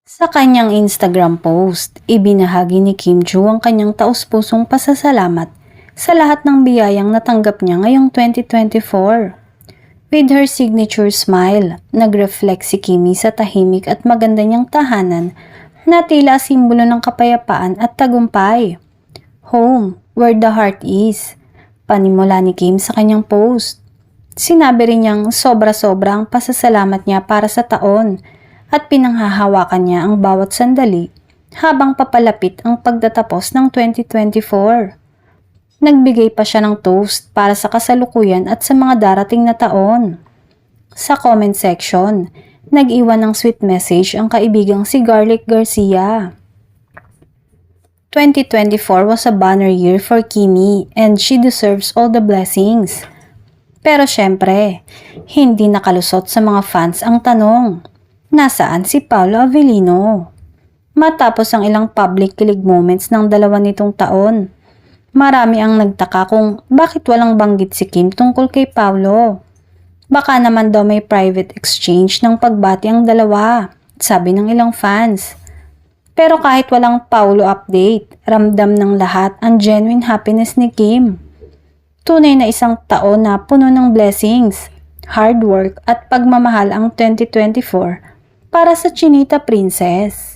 Sa kanyang Instagram post, ibinahagi ni Kim Joo ang kanyang taus-pusong pasasalamat sa lahat ng biyayang natanggap niya ngayong 2024. With her signature smile, nag-reflect si Kimi sa tahimik at maganda niyang tahanan na tila simbolo ng kapayapaan at tagumpay. Home, where the heart is, panimula ni Kim sa kanyang post. Sinabi rin niyang sobra-sobra ang pasasalamat niya para sa taon at pinanghahawakan niya ang bawat sandali habang papalapit ang pagtatapos ng 2024. Nagbigay pa siya ng toast para sa kasalukuyan at sa mga darating na taon. Sa comment section, nag-iwan ng sweet message ang kaibigang si Garlic Garcia. 2024 was a banner year for Kimi and she deserves all the blessings. Pero syempre, hindi nakalusot sa mga fans ang tanong, nasaan si Paolo Avellino? Matapos ang ilang public kilig moments ng dalawa nitong taon, marami ang nagtaka kung bakit walang banggit si Kim tungkol kay Paolo. Baka naman daw may private exchange ng pagbati ang dalawa, sabi ng ilang fans. Pero kahit walang Paolo update, ramdam ng lahat ang genuine happiness ni Kim. Tunay na isang taon na puno ng blessings, hard work at pagmamahal ang 2024 para sa Chinita Princess.